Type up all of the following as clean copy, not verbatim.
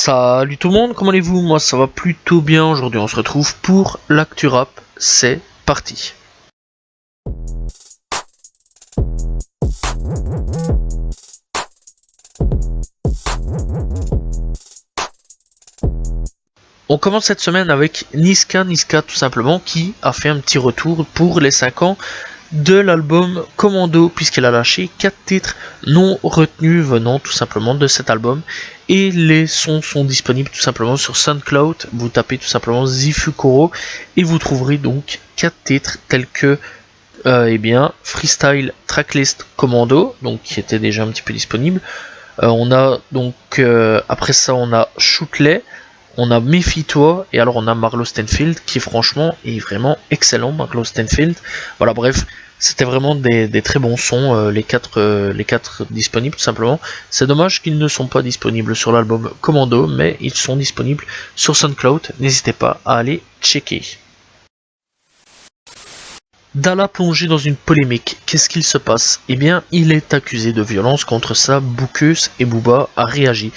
Salut tout le monde, comment allez-vous? Moi ça va plutôt bien, aujourd'hui on se retrouve pour l'actu rap, c'est parti. On commence cette semaine avec Niska tout simplement, qui a fait un petit retour pour les 5 ans de l'album Commando, puisqu'elle a lâché 4 titres non retenus venant tout simplement de cet album, et les sons sont disponibles tout simplement sur SoundCloud. Vous tapez tout simplement Zifukuro et vous trouverez donc 4 titres tels que Freestyle Tracklist Commando, donc qui était déjà un petit peu disponible. On a donc après ça on a Shootley, on a Méfie-toi, et alors on a Marlo Stanfield qui franchement est vraiment excellent. Marlo Stanfield, voilà, bref, c'était vraiment des très bons sons, les quatre disponibles tout simplement. C'est dommage qu'ils ne sont pas disponibles sur l'album Commando, mais ils sont disponibles sur SoundCloud, n'hésitez pas à aller checker. Dalla plongé dans une polémique, qu'est-ce qu'il se passe? Eh bien, il est accusé de violence contre sa bouqueuse et Booba a réagi.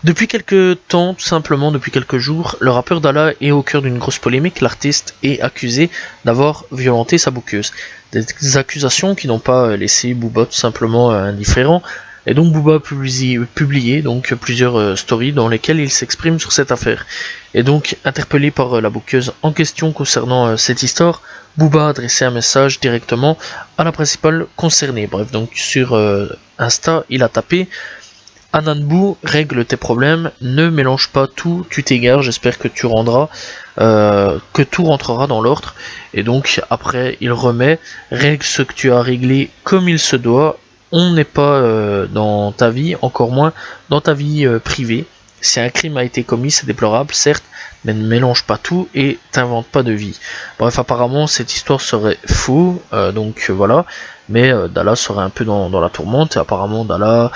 Depuis quelques temps, tout simplement depuis quelques jours, le rappeur Dalla est au cœur d'une grosse polémique. L'artiste est accusé d'avoir violenté sa bouqueuse. Des accusations qui n'ont pas laissé Booba tout simplement indifférent. Et donc Booba a publié donc plusieurs stories dans lesquelles il s'exprime sur cette affaire. Et donc interpellé par la bouqueuse en question concernant cette histoire, Booba a adressé un message directement à la principale concernée. Bref, donc sur Insta, il a tapé: Ananbou, règle tes problèmes, ne mélange pas tout, tu t'égares, j'espère que tu rendras, que tout rentrera dans l'ordre. Et donc après il remet: règle ce que tu as réglé comme il se doit, on n'est pas dans ta vie, encore moins dans ta vie privée. Si un crime a été commis, c'est déplorable, certes, mais ne mélange pas tout et t'invente pas de vie. Bref, apparemment cette histoire serait faux, donc voilà. Mais Dalla serait un peu dans la tourmente. Apparemment Dalla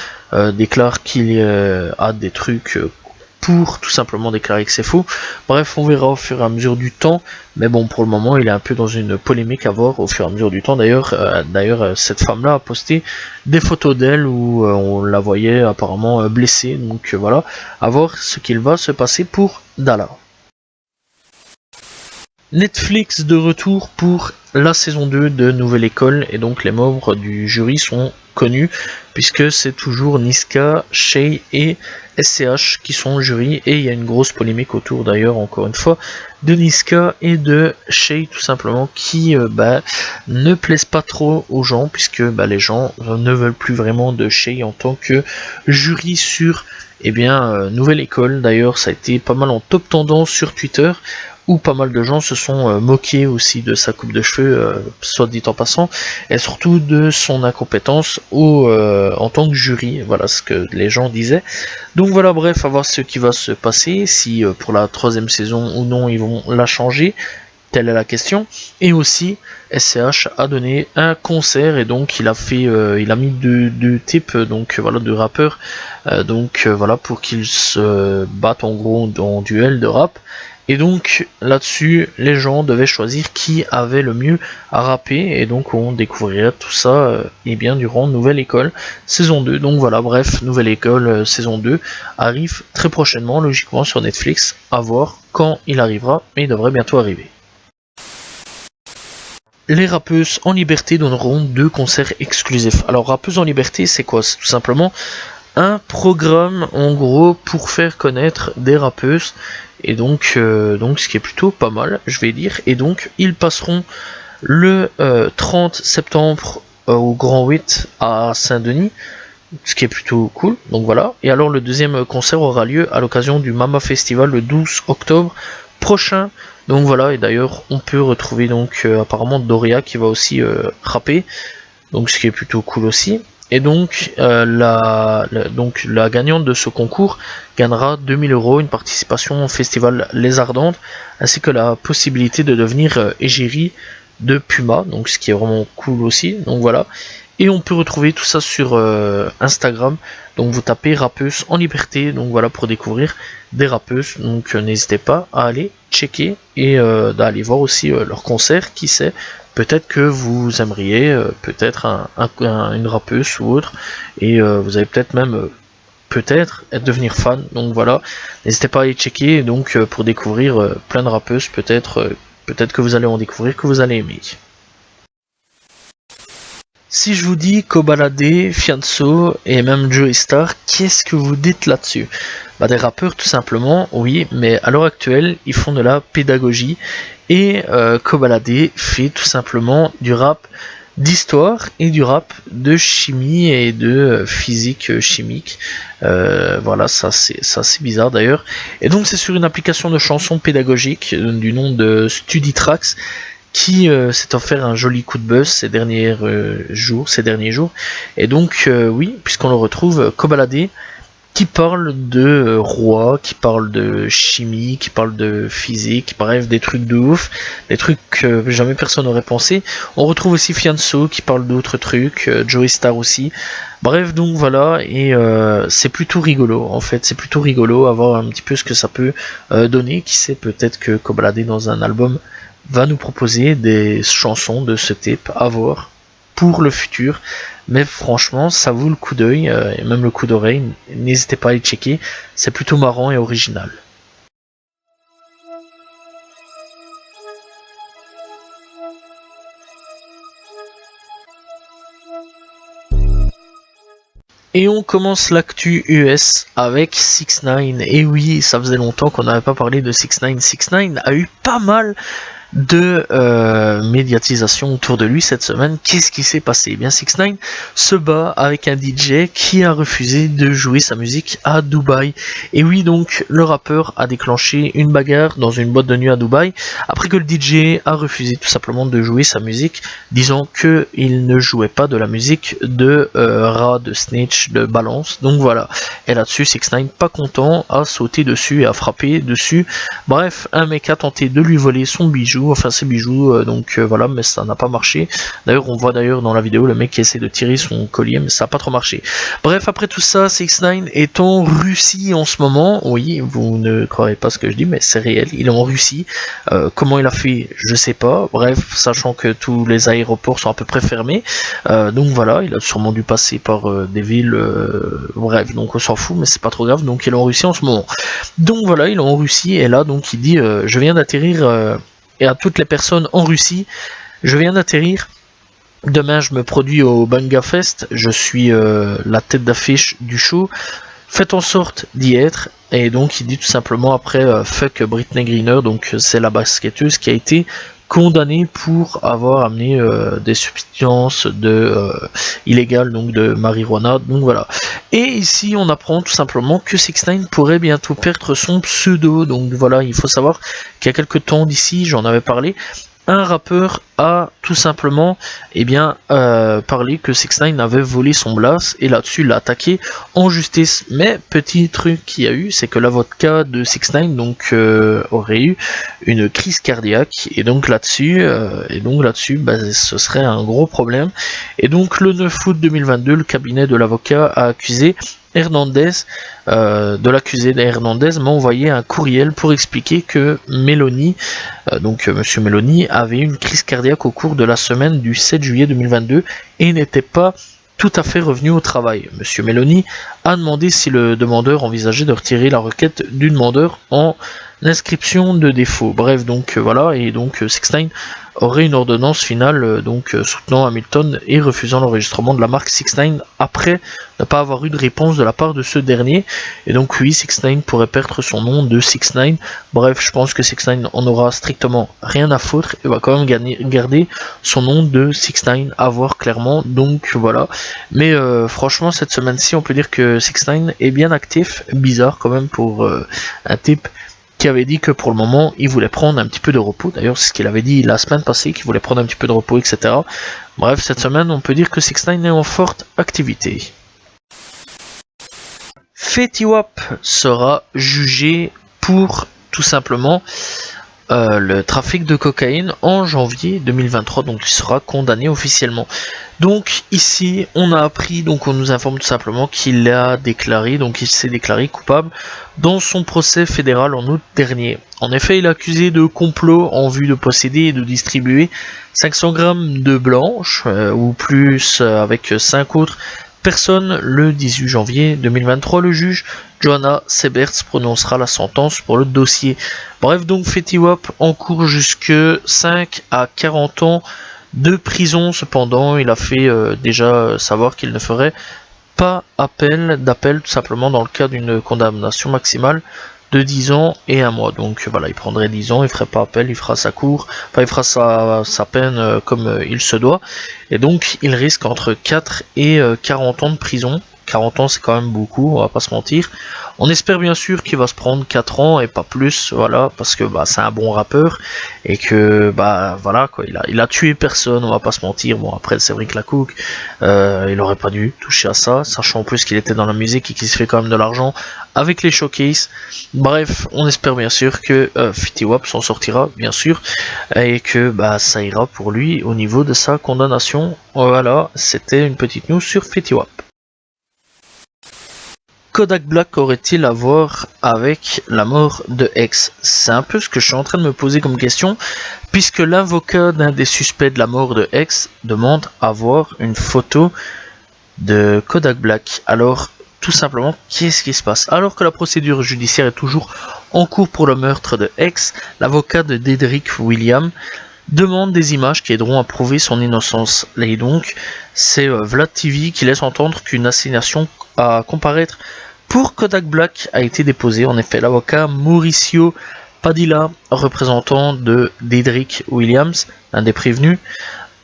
déclare qu'il a des trucs pour tout simplement déclarer que c'est faux. Bref, on verra au fur et à mesure du temps. Mais bon, pour le moment, il est un peu dans une polémique à voir au fur et à mesure du temps. D'ailleurs, cette femme-là a posté des photos d'elle où on la voyait apparemment blessée. Donc voilà, à voir ce qu'il va se passer pour Dalla. Netflix de retour pour la saison 2 de Nouvelle École, et donc les membres du jury sont connus puisque c'est toujours Niska, Shay et SCH qui sont au jury, et il y a une grosse polémique autour d'ailleurs encore une fois de Niska et de Shay tout simplement, qui ne plaisent pas trop aux gens, puisque les gens ne veulent plus vraiment de Shay en tant que jury sur Nouvelle École. D'ailleurs ça a été pas mal en top tendance sur Twitter, où pas mal de gens se sont moqués aussi de sa coupe de cheveux, soit dit en passant, et surtout de son incompétence en tant que jury. Voilà ce que les gens disaient. Donc voilà, bref, à voir ce qui va se passer, si pour la 3ème saison ou non ils vont la changer, telle est la question. Et aussi, SCH a donné un concert, et donc il a mis deux types, donc voilà, deux rappeurs, voilà, pour qu'ils se battent en gros en duel de rap. Et donc là-dessus, les gens devaient choisir qui avait le mieux à rapper, et donc on découvrirait tout ça durant Nouvelle École saison 2. Donc voilà, bref, Nouvelle École saison 2 arrive très prochainement, logiquement sur Netflix, à voir quand il arrivera, mais il devrait bientôt arriver. Les rappeuses en liberté donneront 2 concerts exclusifs. Alors rappeuses en liberté, c'est quoi? C'est tout simplement un programme en gros pour faire connaître des rappeuses, et donc ce qui est plutôt pas mal, je vais dire. Et donc ils passeront le 30 septembre au Grand 8 à Saint-Denis, ce qui est plutôt cool, donc voilà. Et alors le deuxième concert aura lieu à l'occasion du Mama Festival le 12 octobre prochain. Donc voilà, et d'ailleurs on peut retrouver donc apparemment Doria qui va aussi rapper, donc ce qui est plutôt cool aussi. Et donc la gagnante de ce concours gagnera 2000 €, une participation au festival Les Ardentes, ainsi que la possibilité de devenir égérie de Puma, donc ce qui est vraiment cool aussi. Donc voilà. Et on peut retrouver tout ça sur Instagram, donc vous tapez rappeuses en liberté, donc voilà, pour découvrir des rappeuses. Donc n'hésitez pas à aller checker et d'aller voir aussi leur concert, qui sait, peut-être que vous aimeriez peut-être une rappeuse ou autre, et vous avez peut-être même peut-être devenir fan. Donc voilà, n'hésitez pas à y checker donc pour découvrir plein de rappeuses, peut-être que vous allez en découvrir que vous allez aimer. Si je vous dis Kobalade, Fianso et même Joey Star, qu'est-ce que vous dites là-dessus? Bah, des rappeurs tout simplement, oui, mais à l'heure actuelle, ils font de la pédagogie et Kobalade fait tout simplement du rap d'histoire et du rap de chimie et de physique chimique. Voilà, ça c'est bizarre d'ailleurs. Et donc c'est sur une application de chansons pédagogiques du nom de StudyTracks qui s'est offert un joli coup de buzz ces derniers jours. Et donc oui, puisqu'on le retrouve, Kobalade, qui parle de roi, qui parle de chimie, qui parle de physique, bref, des trucs de ouf, des trucs que jamais personne n'aurait pensé. On retrouve aussi Fianso qui parle d'autres trucs, Joey Star aussi. Bref, donc voilà, et c'est plutôt rigolo, en fait, c'est plutôt rigolo à voir un petit peu ce que ça peut donner. Qui sait, peut-être que Kobalade dans un album va nous proposer des chansons de ce type à voir pour le futur, mais franchement ça vaut le coup d'œil et même le coup d'oreille, n'hésitez pas à y checker, c'est plutôt marrant et original. Et on commence l'actu US avec 6ix9ine. Et oui, ça faisait longtemps qu'on n'avait pas parlé de 6ix9ine. 6ix9ine a eu pas mal de médiatisation autour de lui cette semaine. Qu'est-ce qui s'est passé? Eh bien, 6ix9ine se bat avec un DJ qui a refusé de jouer sa musique à Dubaï. Et oui, donc le rappeur a déclenché une bagarre dans une boîte de nuit à Dubaï après que le DJ a refusé tout simplement de jouer sa musique, disant que il ne jouait pas de la musique de Ra, de Snitch, de Balance. Donc voilà. Et là-dessus, 6ix9ine, pas content, a sauté dessus et a frappé dessus. Bref, un mec a tenté de lui voler son bijou, enfin ses bijoux, donc voilà, mais ça n'a pas marché. D'ailleurs, on voit d'ailleurs dans la vidéo le mec qui essaie de tirer son collier, mais ça n'a pas trop marché. Bref, après tout ça, 6ix9ine est en Russie en ce moment. Oui, vous ne croirez pas ce que je dis, mais c'est réel, il est en Russie. Comment il a fait, je sais pas. Bref, sachant que tous les aéroports sont à peu près fermés. Donc voilà, il a sûrement dû passer par des villes, bref, donc on s'en fout, mais c'est pas trop grave. Donc il est en Russie en ce moment. Donc voilà, il est en Russie, et là, donc il dit je viens d'atterrir, et à toutes les personnes en Russie, je viens d'atterrir. Demain, je me produis au Banga Fest. Je suis la tête d'affiche du show. Faites en sorte d'y être. Et donc, il dit tout simplement après fuck Britney Greener. Donc, c'est la basketteuse qui a été condamnée pour avoir amené des substances illégales, donc de marijuana. Donc voilà. Et ici, on apprend tout simplement que 6ix9ine pourrait bientôt perdre son pseudo. Donc voilà, il faut savoir qu'il y a quelques temps d'ici, j'en avais parlé, un rappeur a tout simplement parlé que 6ix9ine avait volé son blast, et là-dessus l'a attaqué en justice. Mais petit truc qu'il y a eu, c'est que l'avocat de 6ix9ine donc aurait eu une crise cardiaque, et donc là-dessus ce serait un gros problème. Et donc le 9 août 2022, le cabinet de l'avocat a accusé Hernandez, m'a envoyé un courriel pour expliquer que Meloni, Monsieur Meloni, avait une crise cardiaque au cours de la semaine du 7 juillet 2022 et n'était pas tout à fait revenu au travail. Monsieur Meloni a demandé si le demandeur envisageait de retirer la requête du demandeur en inscription de défaut. Bref, donc voilà, et donc 6ix9ine aurait une ordonnance finale soutenant Hamilton et refusant l'enregistrement de la marque 6ix9ine après ne pas avoir eu de réponse de la part de ce dernier. Et donc oui, 6ix9ine pourrait perdre son nom de 6ix9ine. Bref, je pense que 6ix9ine en aura strictement rien à foutre et va quand même garder son nom de 6ix9ine, à voir clairement. Donc voilà. Mais franchement, cette semaine-ci, on peut dire que 6ix9ine est bien actif. Bizarre quand même pour un type qui avait dit que pour le moment il voulait prendre un petit peu de repos. D'ailleurs, c'est ce qu'il avait dit la semaine passée, qu'il voulait prendre un petit peu de repos, etc. Bref, cette semaine, on peut dire que 6ix9ine est en forte activité. Fetty Wap sera jugé pour tout simplement le trafic de cocaïne en janvier 2023, donc il sera condamné officiellement. Donc ici on a appris, donc on nous informe tout simplement qu'il a déclaré, donc il s'est déclaré coupable dans son procès fédéral en août dernier. En effet, il est accusé de complot en vue de posséder et de distribuer 500 grammes de blanche ou plus avec 5 autres personne. Le 18 janvier 2023, le juge Johanna Seberts prononcera la sentence pour le dossier. Bref, donc Fetty Wap encourt jusque 5 à 40 ans de prison. Cependant, il a fait déjà savoir qu'il ne ferait pas d'appel tout simplement dans le cas d'une condamnation maximale de 10 ans et 1 mois. Donc voilà, il prendrait 10 ans, il ferait pas appel, il fera sa cour, enfin il fera sa peine comme il se doit. Et donc il risque entre 4 et 40 ans de prison. 40 ans c'est quand même beaucoup, on va pas se mentir. On espère bien sûr qu'il va se prendre 4 ans et pas plus, voilà, parce que c'est un bon rappeur et que voilà quoi, il a tué personne, on va pas se mentir. Bon après c'est vrai que la coke, il aurait pas dû toucher à ça, sachant en plus qu'il était dans la musique et qu'il se fait quand même de l'argent avec les showcases. Bref, on espère bien sûr que Fetty Wap s'en sortira bien sûr et que ça ira pour lui au niveau de sa condamnation. Voilà, c'était une petite news sur Fetty Wap. Kodak Black aurait-il à voir avec la mort de X? C'est un peu ce que je suis en train de me poser comme question, puisque l'avocat d'un des suspects de la mort de X demande à voir une photo de Kodak Black. Alors, tout simplement, qu'est-ce qui se passe? Alors que la procédure judiciaire est toujours en cours pour le meurtre de X, l'avocat de Dedrick Williams demande des images qui aideront à prouver son innocence. Et donc, c'est Vlad TV qui laisse entendre qu'une assignation à comparaître pour Kodak Black a été déposée. En effet, l'avocat Mauricio Padilla, représentant de Dedrick Williams, un des prévenus,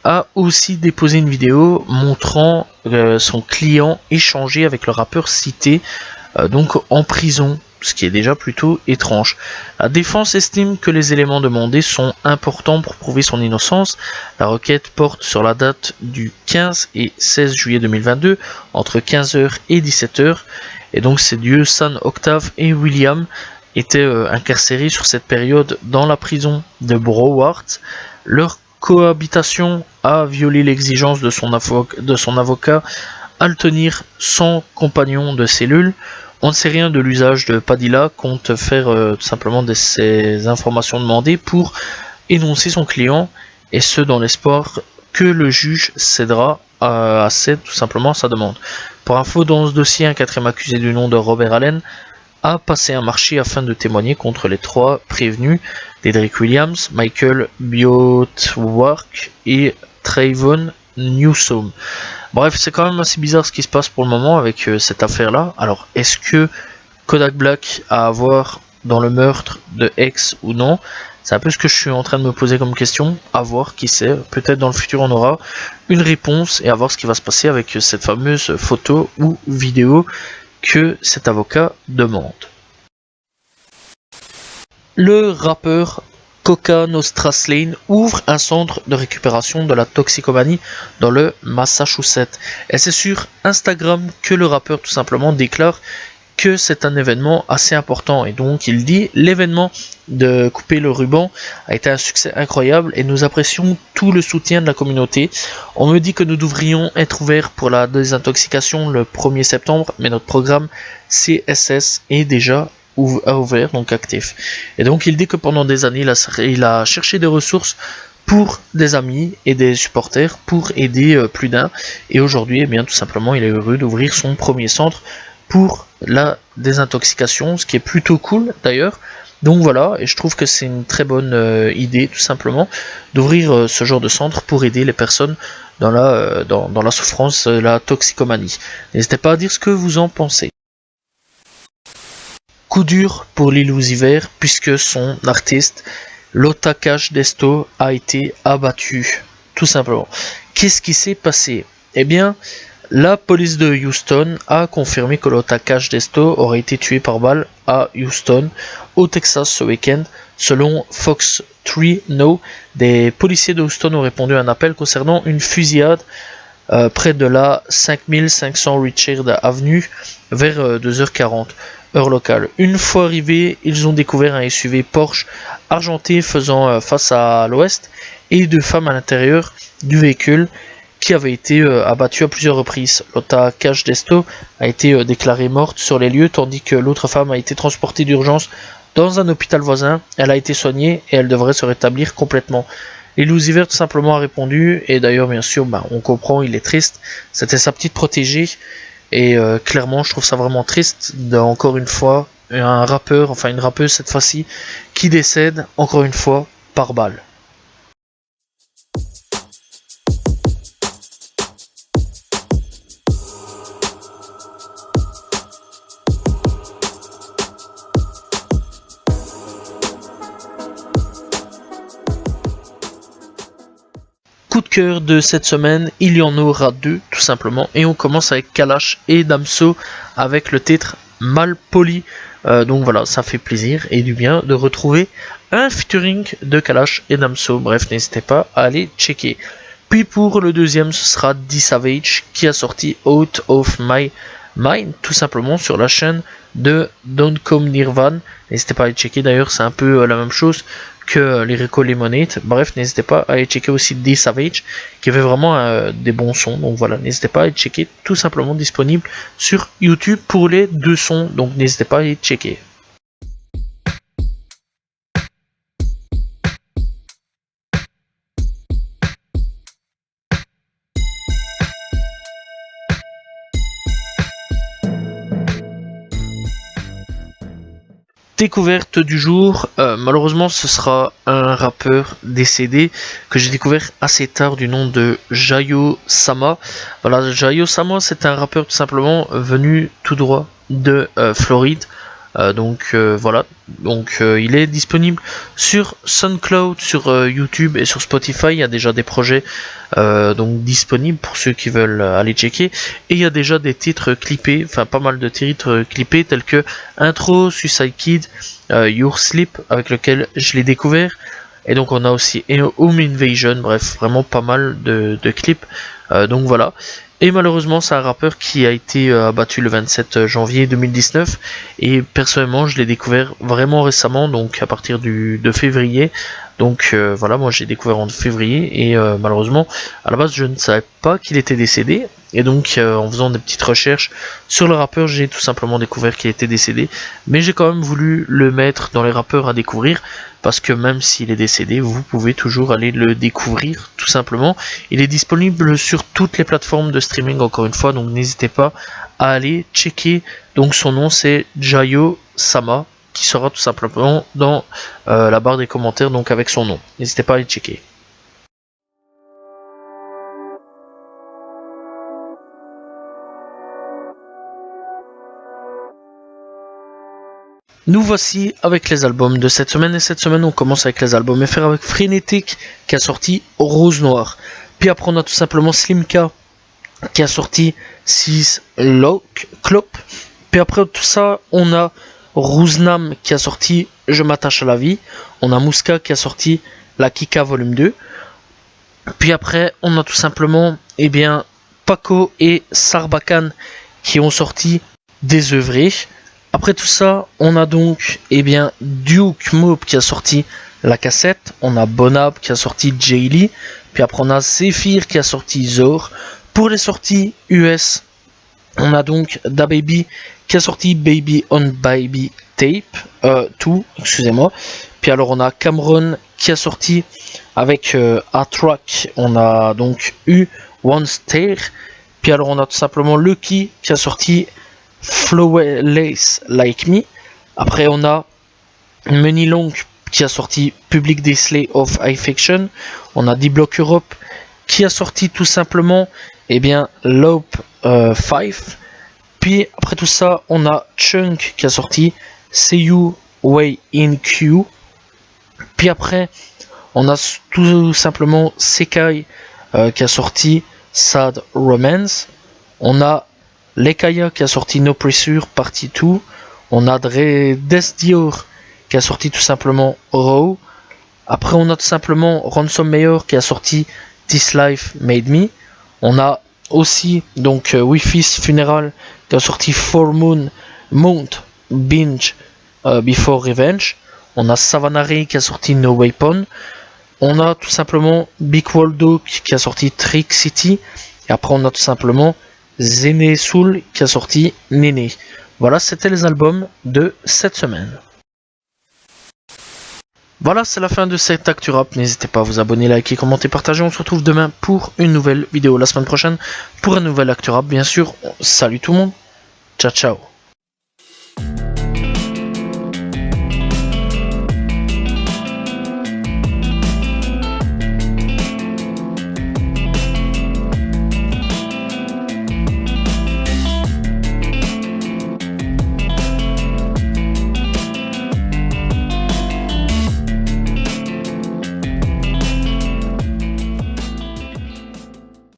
a aussi déposé une vidéo montrant son client échanger avec le rappeur cité, donc en prison, ce qui est déjà plutôt étrange. La défense estime que les éléments demandés sont importants pour prouver son innocence. La requête porte sur la date du 15 et 16 juillet 2022, entre 15h et 17h, et donc ces deux, San Octave et William, étaient incarcérés sur cette période dans la prison de Broward. Leur cohabitation a violé l'exigence de son avocat à le tenir sans compagnon de cellule. On ne sait rien de l'usage de Padilla, compte faire tout simplement de ces informations demandées pour énoncer son client, et ce dans l'espoir que le juge cédera tout simplement à sa demande. Pour info, dans ce dossier, un quatrième accusé du nom de Robert Allen a passé un marché afin de témoigner contre les trois prévenus, Dedrick Williams, Michael Biotwork et Trayvon Newsom. Bref, c'est quand même assez bizarre ce qui se passe pour le moment avec cette affaire-là. Alors, est-ce que Kodak Black a à voir dans le meurtre de X ou non? C'est un peu ce que je suis en train de me poser comme question. À voir, qui sait. Peut-être dans le futur on aura une réponse et à voir ce qui va se passer avec cette fameuse photo ou vidéo que cet avocat demande. Le rappeur Coca Nostra Slane ouvre un centre de récupération de la toxicomanie dans le Massachusetts. Et c'est sur Instagram que le rappeur tout simplement déclare que c'est un événement assez important. Et donc il dit: l'événement de couper le ruban a été un succès incroyable et nous apprécions tout le soutien de la communauté. On me dit que nous devrions être ouverts pour la désintoxication le 1er septembre, mais notre programme CSS est déjà ouvert, donc actif. Et donc il dit que pendant des années il a cherché des ressources pour des amis et des supporters pour aider plus d'un, et aujourd'hui bien tout simplement il est heureux d'ouvrir son premier centre pour la désintoxication, ce qui est plutôt cool d'ailleurs. Donc voilà, et je trouve que c'est une très bonne idée tout simplement d'ouvrir ce genre de centre pour aider les personnes dans la souffrance de la toxicomanie. N'hésitez pas à dire ce que vous en pensez. Coup dur pour Lil Uzi Vert puisque son artiste Lota Cash Desto a été abattu, tout simplement. Qu'est-ce qui s'est passé? Eh bien, la police de Houston a confirmé que Lota Cash Desto aurait été tué par balle à Houston, au Texas ce week-end. Selon Fox 3 No, des policiers de Houston ont répondu à un appel concernant une fusillade près de la 5500 Richard Avenue vers 2h40. Heure locale. Une fois arrivés, ils ont découvert un SUV Porsche argenté faisant face à l'ouest et deux femmes à l'intérieur du véhicule qui avaient été abattues à plusieurs reprises. Lota Cash Desto a été déclarée morte sur les lieux tandis que l'autre femme a été transportée d'urgence dans un hôpital voisin. Elle a été soignée et elle devrait se rétablir complètement. Et Lucifer tout simplement a répondu, et d'ailleurs bien sûr on comprend, il est triste, c'était sa petite protégée, et clairement je trouve ça vraiment triste encore une fois un rappeur, enfin une rappeuse cette fois-ci, qui décède encore une fois par balle. Coup de cœur de cette semaine, il y en aura deux tout simplement, et on commence avec Kalash et Damso avec le titre Mal Poli. Donc voilà, ça fait plaisir et du bien de retrouver un featuring de Kalash et Damso. Bref, n'hésitez pas à aller checker. Puis pour le deuxième, ce sera D-Savage qui a sorti Out of My Mind tout simplement sur la chaîne de Don't Come Nirvan. N'hésitez pas à aller checker, d'ailleurs c'est un peu la même chose que Lyrical Lemonade. Bref, n'hésitez pas à aller checker aussi D-Savage qui avait vraiment des bons sons. Donc voilà, n'hésitez pas à aller checker, tout simplement disponible sur YouTube pour les deux sons. Donc n'hésitez pas à aller checker. Découverte du jour, malheureusement ce sera un rappeur décédé que j'ai découvert assez tard du nom de Jayo Sama. Voilà, Jayo Sama c'est un rappeur tout simplement venu tout droit de Floride. Voilà, il est disponible sur SoundCloud, sur YouTube et sur Spotify. Il y a déjà des projets donc disponibles pour ceux qui veulent aller checker. Et il y a déjà des titres clippés, enfin pas mal de titres clippés tels que Intro, Suicide Kid, Your Sleep avec lequel je l'ai découvert. Et donc on a aussi Home Invasion, bref, vraiment pas mal de clips. Donc voilà. Et malheureusement, c'est un rappeur qui a été abattu le 27 janvier 2019. Et personnellement, je l'ai découvert vraiment récemment, donc à partir de février. Donc voilà, moi j'ai découvert en février. Et malheureusement, à la base, je ne savais pas qu'il était décédé. Et donc en faisant des petites recherches sur le rappeur, j'ai tout simplement découvert qu'il était décédé. Mais j'ai quand même voulu le mettre dans les rappeurs à découvrir. Parce que même s'il est décédé, vous pouvez toujours aller le découvrir tout simplement. Il est disponible sur toutes les plateformes de streaming encore une fois, donc n'hésitez pas à aller checker. Donc son nom c'est Jayo Sama, qui sera tout simplement dans la barre des commentaires, donc avec son nom. N'hésitez pas à aller checker. Nous voici avec les albums de cette semaine, et cette semaine on commence avec les albums FR avec Frenetic qui a sorti Rose Noire. Puis après on a tout simplement Slimka qui a sorti 6 Lock Clop. Puis après tout ça on a Rouznam qui a sorti Je m'attache à la vie. On a Mouska qui a sorti La Kika volume 2. Puis après on a tout simplement Paco et Sarbacane qui ont sorti Désœuvré. Après tout ça, on a donc Duke Mob qui a sorti La Cassette, on a Bonab qui a sorti Jaylee, puis après on a Zephyr qui a sorti Zor. Pour les sorties US, on a donc DaBaby qui a sorti Baby on Baby Tape, excusez-moi. Puis alors on a Cameron qui a sorti avec A-Track, on a donc eu One Stair. Puis alors on a tout simplement Lucky qui a sorti Flawless Like Me. Après on a Money Long qui a sorti Public Display of Affection. On a D-Block Europe qui a sorti tout simplement Lope 5. Puis après tout ça on a Chunk qui a sorti See You Way in Q. Puis après on a tout simplement Sekai qui a sorti Sad Romance. On a Lekaya qui a sorti No Pressure Partie 2. On a Des Dior qui a sorti tout simplement Raw. Après on a tout simplement Ransom Mayor qui a sorti This Life Made Me. On a aussi donc Wi-Fi's Funeral qui a sorti Full Moon Mount Binge Before Revenge. On a Savanari qui a sorti No Weapon. On a tout simplement Big Waldo qui a sorti Trick City. Et après on a tout simplement Zene Soul qui a sorti Néné. Voilà, c'était les albums de cette semaine. Voilà, c'est la fin de cette Actu Rap. N'hésitez pas à vous abonner, liker, commenter, partager. On se retrouve demain pour une nouvelle vidéo. La semaine prochaine pour un nouvel Actu Rap, bien sûr. Salut tout le monde. Ciao, ciao.